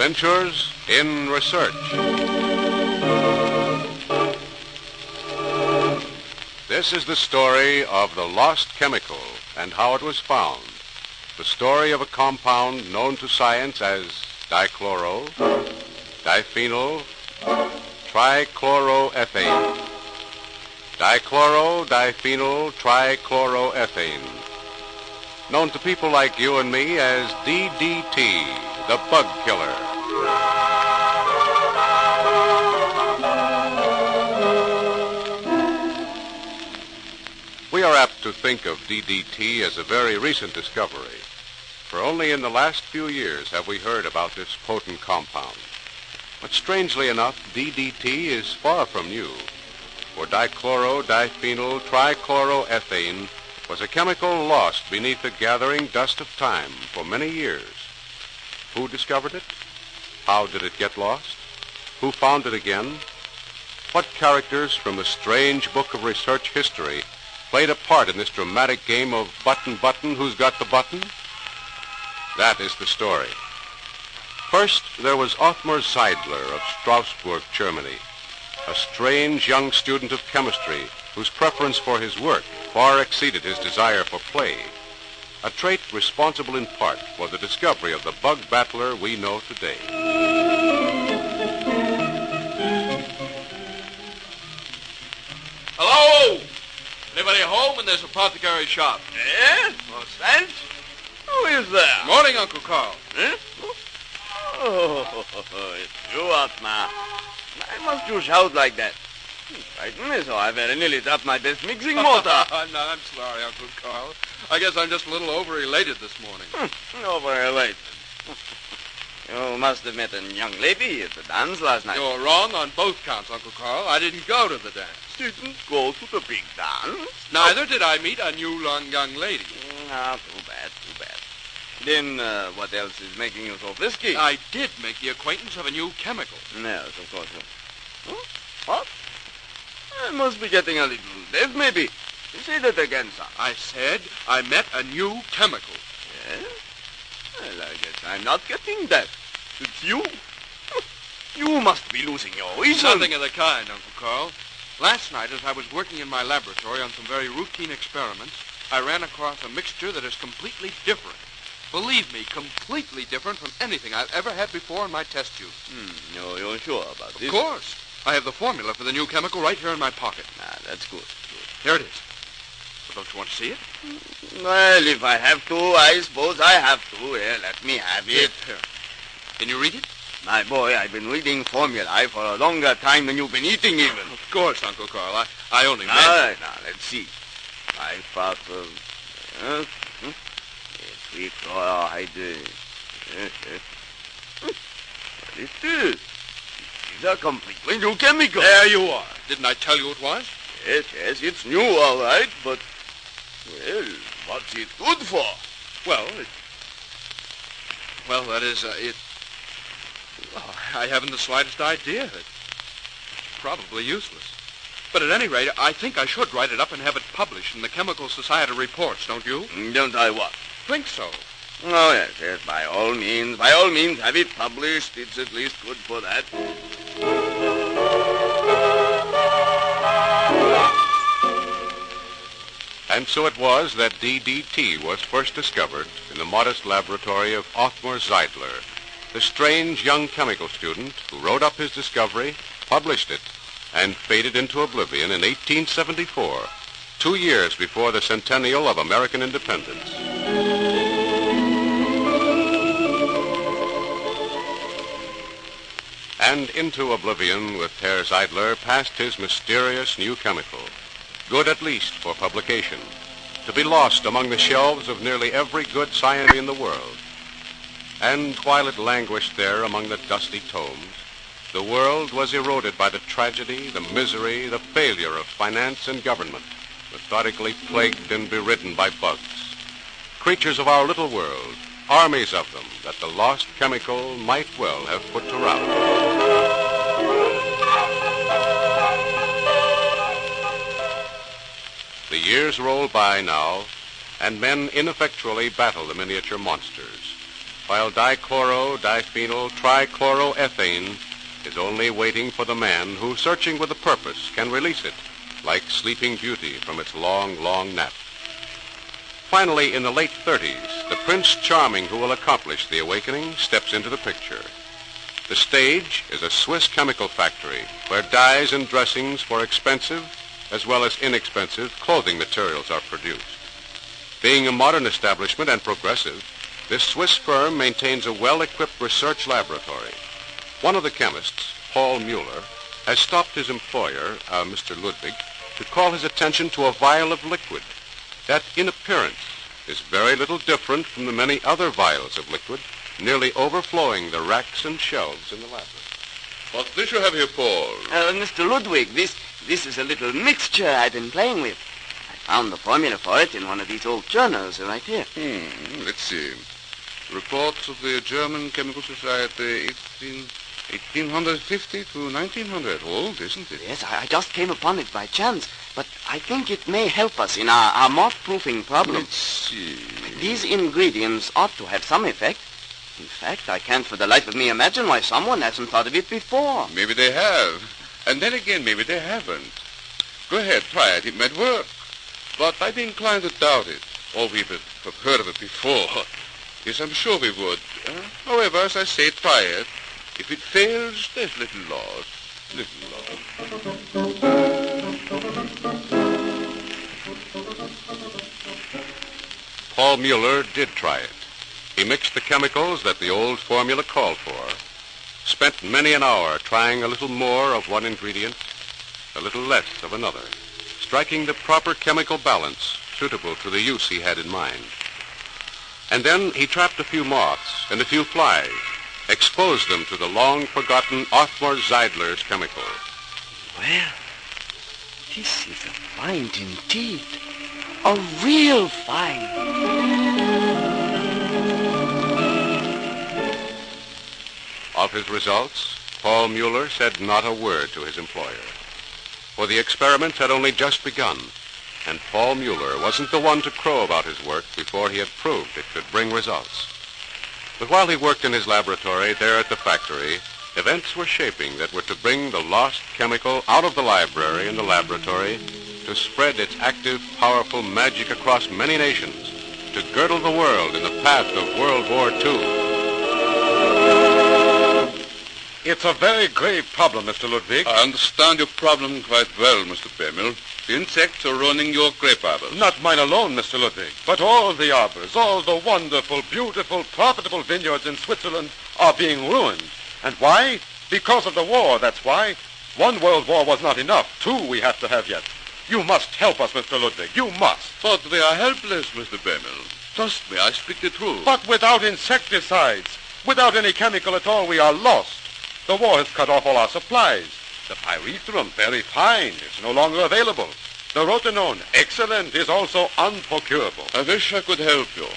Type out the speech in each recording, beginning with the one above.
Adventures in Research. This is the story of the lost chemical and how it was found. The story of a compound known to science as dichloro, diphenyl, trichloroethane. Dichloro, diphenyl, trichloroethane. Known to people like you and me as DDT, the bug killer. We are apt to think of DDT as a very recent discovery, for only in the last few years have we heard about this potent compound. But strangely enough, DDT is far from new, for dichloro, diphenyl, trichloroethane was a chemical lost beneath the gathering dust of time for many years. Who discovered it? How did it get lost? Who found it again? What characters from the strange book of research history played a part in this dramatic game of button, who's got the button? That is the story. First, there was Othmar Zeidler of Strasbourg, Germany, a strange young student of chemistry whose preference for his work far exceeded his desire for play, a trait responsible in part for the discovery of the bug battler we know today. Hello? Anybody home in this apothecary shop? Eh? What's that? Who is there? Morning, Uncle Carl. Eh? Oh, it's you, Othmar. Why must you shout like that? You frightened me so I very nearly dropped my best mixing motor. No, I'm sorry, Uncle Carl. I guess I'm just a little over-elated this morning. Over-elated. You must have met a young lady at the dance last night. You're wrong on both counts, Uncle Carl. I didn't go to the dance. Didn't go to the big dance? Neither did I meet a new young lady. Too bad, too bad. Then what else is making you so frisky? I did make the acquaintance of a new chemical. Yes, of course. What? I must be getting a little deaf, maybe. Say that again, son. I said I met a new chemical. Yes? Well, I guess I'm not getting deaf. It's you. You must be losing your reason. Nothing of the kind, Uncle Carl. Last night, as I was working in my laboratory on some very routine experiments, I ran across a mixture that is completely different. Believe me, completely different from anything I've ever had before in my test tube. No, you're sure about this? Of course. I have the formula for the new chemical right here in my pocket. That's good. Here it is. Well, don't you want to see it? Well, if I have to, I suppose I have to. Here, let me have it. Here. Can you read it? My boy, I've been reading formulae for a longer time than you've been eating even. Of course, Uncle Carl. I only meant... Now, let's see. I thought of... trichlorohydrin. What is this? It is a completely new chemical. There you are. Didn't I tell you it was? Yes, it's new, all right, but... Well, what's it good for? Well, that is, it... Oh, I haven't the slightest idea. It's probably useless. But at any rate, I think I should write it up and have it published in the Chemical Society reports, don't you? Don't I what? Think so. Oh, yes, by all means, have it published. It's at least good for that. And so it was that DDT was first discovered in the modest laboratory of Othmar Zeidler, the strange young chemical student who wrote up his discovery, published it, and faded into oblivion in 1874, 2 years before the centennial of American independence. And into oblivion with Herr Zeidler passed his mysterious new chemical, good at least for publication, to be lost among the shelves of nearly every good science in the world. And while it languished there among the dusty tomes, the world was eroded by the tragedy, the misery, the failure of finance and government, methodically plagued and beridden by bugs. Creatures of our little world, armies of them that the lost chemical might well have put to rout. The years roll by now, and men ineffectually battle the miniature monsters. while dichloro, diphenyl, trichloroethane is only waiting for the man who, searching with a purpose, can release it, like Sleeping Beauty from its long, long nap. Finally, in the late 30s, the Prince Charming who will accomplish the awakening steps into the picture. The stage is a Swiss chemical factory where dyes and dressings for expensive as well as inexpensive clothing materials are produced. Being a modern establishment and progressive, this Swiss firm maintains a well-equipped research laboratory. One of the chemists, Paul Mueller, has stopped his employer, Mr. Ludwig, to call his attention to a vial of liquid that, in appearance, is very little different from the many other vials of liquid nearly overflowing the racks and shelves in the laboratory. What's this you have here, Paul? Mr. Ludwig, this is a little mixture I've been playing with. I found the formula for it in one of these old journals right here. Let's see. Reports of the German Chemical Society, 1850 to 1900. Old, isn't it? Yes, I just came upon it by chance, but I think it may help us in our moth-proofing problem. Let's see. These ingredients ought to have some effect. In fact, I can't for the life of me imagine why someone hasn't thought of it before. Maybe they have. And then again, maybe they haven't. Go ahead, try it. It might work. But I'd be inclined to doubt it. All we have heard of it before. Yes, I'm sure we would. However, as I say, try it. If it fails, there's little loss. Little loss. Paul Mueller did try it. He mixed the chemicals that the old formula called for, spent many an hour trying a little more of one ingredient, a little less of another, striking the proper chemical balance suitable to the use he had in mind. And then he trapped a few moths and a few flies, exposed them to the long-forgotten Othmar Zeidler's chemical. Well, this is a find indeed. A real find. Of his results, Paul Mueller said not a word to his employer. For the experiments had only just begun, and Paul Mueller wasn't the one to crow about his work before he had proved it could bring results. But while he worked in his laboratory there at the factory, events were shaping that were to bring the lost chemical out of the library and the laboratory to spread its active, powerful magic across many nations, to girdle the world in the path of World War II. It's a very grave problem, Mr. Ludwig. I understand your problem quite well, Mr. Bemmel. The insects are ruining your grape arbors. Not mine alone, Mr. Ludwig, but all the arbors, all the wonderful, beautiful, profitable vineyards in Switzerland are being ruined. And why? Because of the war, that's why. One world war was not enough. Two we have to have yet. You must help us, Mr. Ludwig. You must. But we are helpless, Mr. Bemmel. Trust me, I speak the truth. But without insecticides, without any chemical at all, we are lost. The war has cut off all our supplies. The pyrethrum, very fine, is no longer available. The rotenone, excellent, is also unprocurable. I wish I could help you.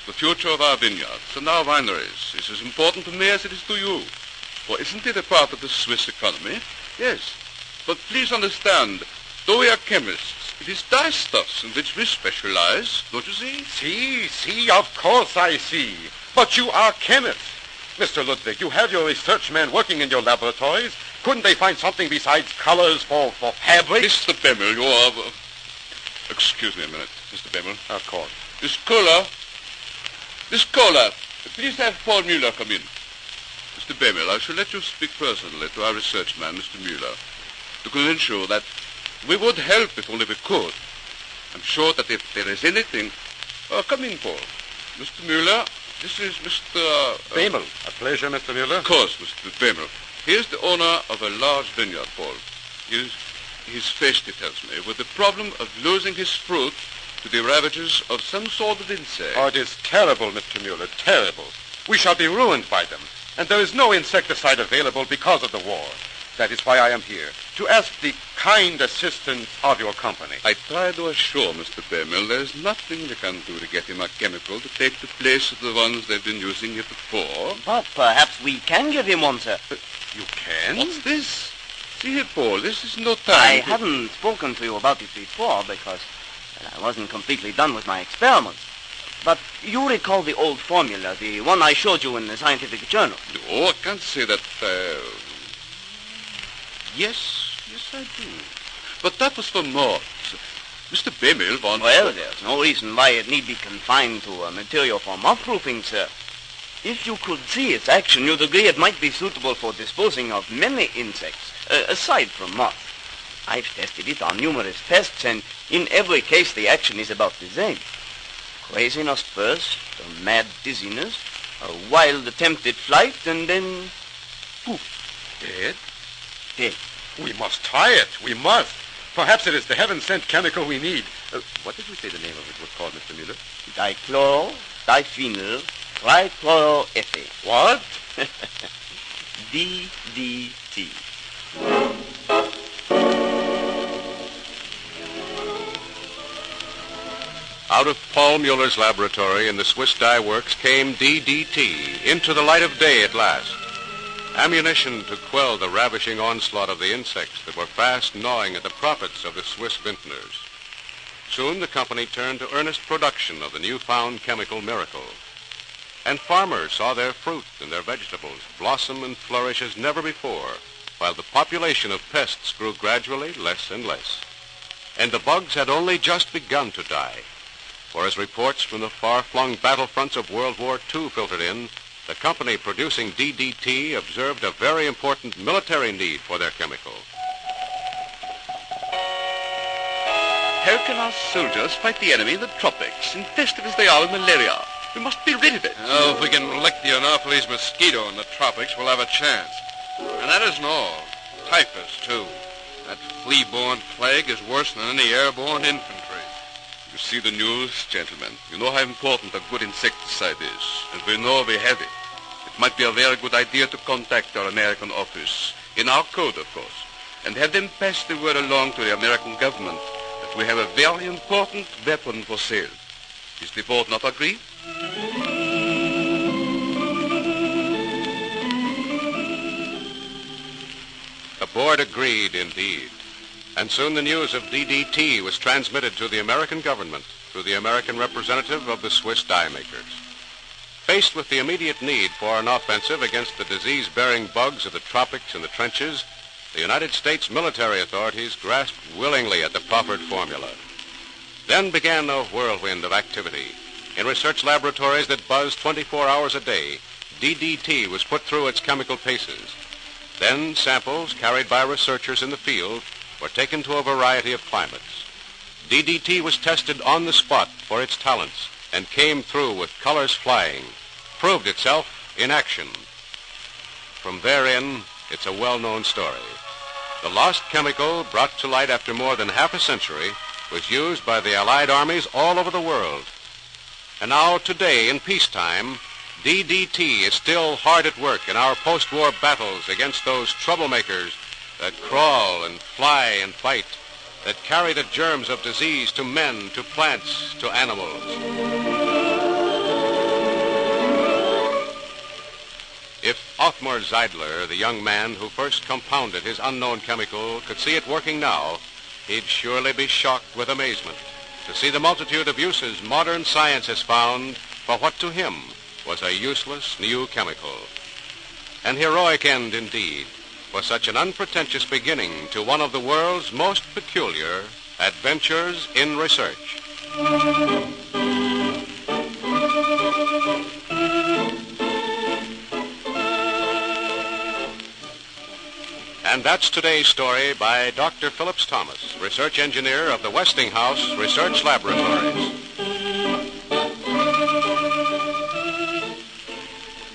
The future of our vineyards and our wineries is as important to me as it is to you. For isn't it a part of the Swiss economy? Yes. But please understand, though we are chemists, it is dyestuffs in which we specialize, don't you see? See, of course I see. But you are chemists. Mr. Ludwig, you have your research men working in your laboratories. Couldn't they find something besides colors for fabric? Mr. Bemmel, you are... Excuse me a minute, Mr. Bemmel. Of course. This cola. Please have Paul Mueller come in. Mr. Bemmel, I shall let you speak personally to our research man, Mr. Mueller, to convince you that we would help if only we could. I'm sure that if there is anything... come in, Paul. Mr. Mueller... This is Mr... Bemmel. A pleasure, Mr. Mueller. Of course, Mr. Bemmel. He is the owner of a large vineyard, Paul. He's faced, he tells me, with the problem of losing his fruit to the ravages of some sort of insect. Oh, it is terrible, Mr. Mueller, terrible. We shall be ruined by them. And there is no insecticide available because of the war. That is why I am here, to ask the kind assistance of your company. I try to assure Mr. Bemmel there is nothing we can do to get him a chemical to take the place of the ones they've been using here before. But perhaps we can give him one, sir. You can? What's this? See here, Paul, this is no time I haven't spoken to you about it before because I wasn't completely done with my experiments. But you recall the old formula, the one I showed you in the scientific journal. Oh, I can't say that. Yes, I do. But that was for moths. Mr. Bemel wants... Well, there's no reason why it need be confined to a material for moth-proofing, sir. If you could see its action, you'd agree it might be suitable for disposing of many insects, aside from moths. I've tested it on numerous pests, and in every case the action is about the same. Craziness first, a mad dizziness, a wild attempted flight, and then... poof. Dead? Dead. We must try it. We must. Perhaps it is the heaven-sent chemical we need. What did we say the name of it was called, Mr. Mueller? Dichloro, diphenyl, trichloroethane. What? DDT. Out of Paul Mueller's laboratory in the Swiss dye works came DDT, into the light of day at last. Ammunition to quell the ravishing onslaught of the insects that were fast gnawing at the profits of the Swiss vintners. Soon the company turned to earnest production of the newfound chemical miracle. And farmers saw their fruit and their vegetables blossom and flourish as never before, while the population of pests grew gradually less and less. And the bugs had only just begun to die. For as reports from the far-flung battlefronts of World War II filtered in, the company producing DDT observed a very important military need for their chemical. How can our soldiers fight the enemy in the tropics, infested as they are with malaria? We must be rid of it. Oh, if we can lick the Anopheles mosquito in the tropics, we'll have a chance. And that isn't all. Typhus, too. That flea-borne plague is worse than any airborne infantry. You see the news, gentlemen. You know how important a good insecticide is, and we know we have it. It might be a very good idea to contact our American office, in our code, of course, and have them pass the word along to the American government that we have a very important weapon for sale. Is the board not agree? The board agreed indeed. And soon the news of DDT was transmitted to the American government through the American representative of the Swiss dye makers. Faced with the immediate need for an offensive against the disease-bearing bugs of the tropics and the trenches, the United States military authorities grasped willingly at the proffered formula. Then began a whirlwind of activity. In research laboratories that buzzed 24 hours a day, DDT was put through its chemical paces. Then samples carried by researchers in the field were taken to a variety of climates. DDT was tested on the spot for its talents and came through with colors flying, proved itself in action. From therein, it's a well-known story. The lost chemical, brought to light after more than half a century, was used by the Allied armies all over the world. And now, today, in peacetime, DDT is still hard at work in our post-war battles against those troublemakers that crawl and fly and fight, that carry the germs of disease to men, to plants, to animals. If Othmar Zeidler, the young man who first compounded his unknown chemical, could see it working now, he'd surely be shocked with amazement to see the multitude of uses modern science has found for what to him was a useless new chemical. An heroic end indeed, for such an unpretentious beginning to one of the world's most peculiar adventures in research. And that's today's story by Dr. Phillips Thomas, research engineer of the Westinghouse Research Laboratories.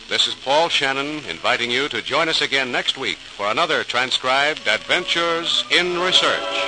This is Paul Shannon inviting you to join us again next week for another transcribed Adventures in Research.